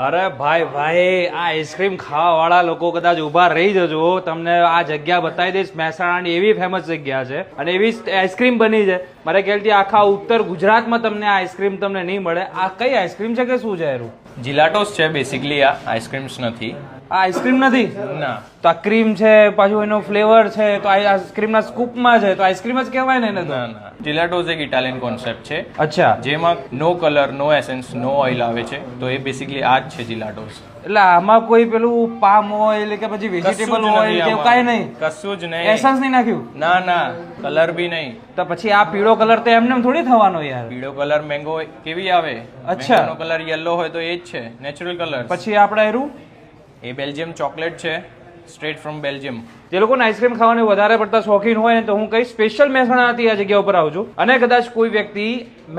અરે ભાઈ આ આઈસ્ક્રીમ ખાવા વાળા લોકો કદાચ ઉભા રહી જજો, તમને આ જગ્યા બતાવી દઈશ. મહેસાણાની એવી ફેમસ જગ્યા છે અને એવી આઈસ્ક્રીમ બની છે, મારે ખ્યાલથી આખા ઉત્તર ગુજરાતમાં તમને આ આઈસ્ક્રીમ તમને નહીં મળે. આ કઈ આઈસ્ક્રીમ છે કે શું છે એનું? જીલાટોસ છે બેસિકલી, આ આઈસ્ક્રીમ્સ નથી. આ આઈસ્ક્રીમ નથી ના, તો આ ક્રીમ છે, પાછું એનો ફ્લેવર છે, તો આ આઈસ્ક્રીમના સ્કૂપમાં છે, તો આઈસ્ક્રીમ જ કહેવાય ને એને તો. ના. જીલાટોસ એક ઇટાલિયન કોન્સેપ્ટ છે. અચ્છા, જેમાં નો કલર, નો એસેન્સ, નો ઓઇલ આવે છે. તો એ બેસિકલી આ જ છે જીલાટોસ. એટલે આમાં કોઈ પેલું પામ ઓઇલ કે પછી વેજીટેબલ ઓઇલ કે કઈ નહીં? કશું જ નહીં. એસન્સ નહીં નાખ્યું? ના, કલર બી નહીં. તો પછી આ પીળો કલર તો એમને થોડી થવાનો યાર. પીળો કલર મેંગો કેવી આવે? અચ્છા, મેંગોનો કલર યલો હોય તો એ જ છે, નેચરલ કલર. પછી આપણે એરું એ બેલ્જિયમ ચોકલેટ છે, સ્ટ્રેટ ફ્રોમ બેલ્જિયમ. જે લોકોને આઈસ્ક્રીમ ખાવાની વધારે પડતા શોખીન હોય ને, તો હું કઈ સ્પેશિયલ મહેસાણાથી આ જગ્યા ઉપર આવું છું. અને કદાચ કોઈ વ્યક્તિ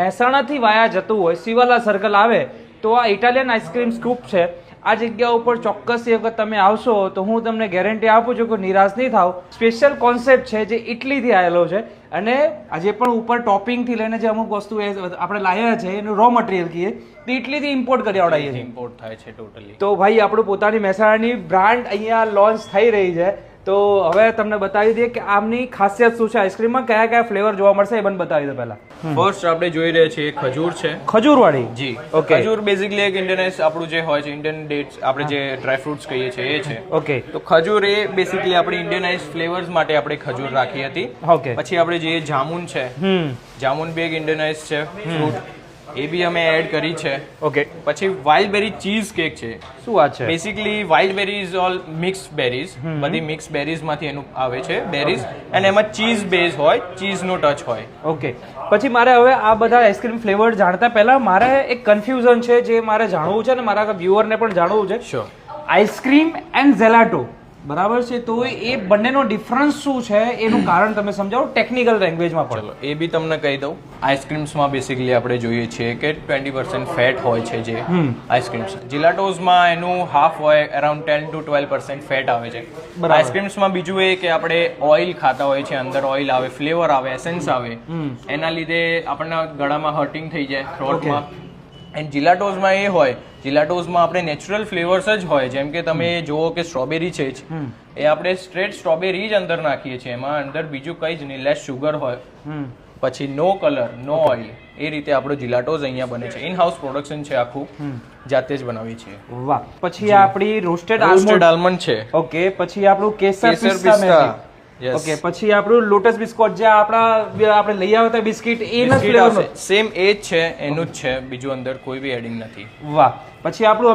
મહેસાણાથી વાયા જતું હોય, સિવાલા સર્કલ આવે, તો આ ઇટાલિયન આઈસ્ક્રીમ સ્કૂપ છે. આ જગ્યા ઉપર ચોક્કસ એ વખત તમે આવશો તો હું તમને ગેરંટી આપું છું કે નિરાશ નહીં થાવ. સ્પેશિયલ કોન્સેપ્ટ છે જે ઇટલીથી આવેલો છે, અને આજે પણ ઉપર ટોપિંગથી લઈને જે અમુક વસ્તુ આપણે લાવ્યા છે એનું રો મટીરિયલ કહીએ તો ઇટલીથી ઇમ્પોર્ટ કરી આવડાવીએ છીએ. ઇમ્પોર્ટ થાય છે ટોટલી. તો ભાઈ આપણું પોતાની મહેસાણાની બ્રાન્ડ અહીંયા લોન્ચ થઈ રહી છે. તો હવે તમને બતાવી દઈએ કે આમની ખાસિયત શું છે, આઈસ્ક્રીમમાં કયા કયા ફ્લેવર જોવા મળશે એ પણ બતાવી દો. પહેલા ફર્સ્ટ આપણે જોઈ રહ્યા છીએ ખજૂર છે. ખજૂર વાળી? જી, ઓકે. ખજૂર બેઝિકલી એક ઇન્ડિયન આપણું જે હોય છે, ઇન્ડિયન ડેટ્સ આપણે જે ડ્રાય ફ્રૂટ્સ કહીએ છીએ એ છે. ઓકે. તો ખજૂર એ બેઝિકલી આપણી ઇન્ડિયનાઇઝ ફ્લેવર્સ માટે આપણે ખજૂર રાખી હતી. ઓકે. પછી આપણે જે જામુન છે, જામુન બી એક ઇન્ડિયનાઇઝ છે ફ્રૂટ, એ બી અમે એડ કરી છે. ઓકે. પછી વાઇલ્ડ બેરી ચીઝ કેક છે. શું વાત છે? Basically wild berry is all mix berries, બધી મિક્સ બેરીઝ માંથી એનું આવે છે બેરીઝ, અને એમાં ચીઝ બેઝ હોય, ચીઝ નો ટચ હોય. ઓકે. પછી મારે હવે આ બધા આઈસ્ક્રીમ ફ્લેવર જાણતા પહેલા મારે એક કન્ફ્યુઝન છે જે મારે જાણવું છે, અને મારા વ્યુઅરને પણ જાણવું છે. શ્યોર. આઈસ્ક્રીમ એન્ડ ઝેલાટો બરાબર છે, તો એ બંનેનો ડિફરન્સ શું છે એનું કારણ તમે સમજાવો ટેકનિકલ લેંગ્વેજમાં પણ. ચલો એ બી તમને કહી દઉં. આઈસ્ક્રીમ્સમાં બેસિકલી આપણે જોઈએ છીએ કે 20% ફેટ હોય છે જે આઈસ્ક્રીમ્સ. જીલાટોઝમાં એનું હાફ હોય, અરાઉન્ડ 10 to 12% ફેટ આવે છે. આઈસ્ક્રીમ્સમાં બીજું એ કે આપણે ઓઇલ ખાતા હોય છે, અંદર ઓઇલ આવે, ફ્લેવર આવે, એસેન્સ આવે, એના લીધે આપણને ગળામાં હર્ટિંગ થઈ જાય, થ્રોટમાં. એન્ડ જીલાટોઝમાં એ હોય, જીલાટોઝમાં આપણે નેચરલ ફ્લેવર્સ જ હોય. જેમ કે તમે જુઓ કે સ્ટ્રોબેરી છે જ, એ આપણે સ્ટ્રેટ સ્ટ્રોબેરી જ અંદર નાખીએ છીએ, એમાં અંદર બીજું કંઈ જ નહીં, લેસ શુગર હોય. પછી નો કલર, નો ઓઇલ, એ રીતે આપણો જીલાટોઝ અહીંયા બને છે. ઇન હાઉસ પ્રોડક્શન છે આખું, જાતે જ બનાવીએ છીએ. વાહ. પછી આપણી રોસ્ટેડ આલમંડ છે. ઓકે. પછી આપણું કેસર પિસ્તા. ઓકે. પછી આપણું લોટસ બિસ્કોટ જે આપણે લઈ આવ્યા હતા બિસ્કિટ, એના ફ્લેવર સેમ એ જ છે, એનું જ છે, બીજું અંદર કોઈ બી એડિંગ નથી. વાહ. પછી આપણું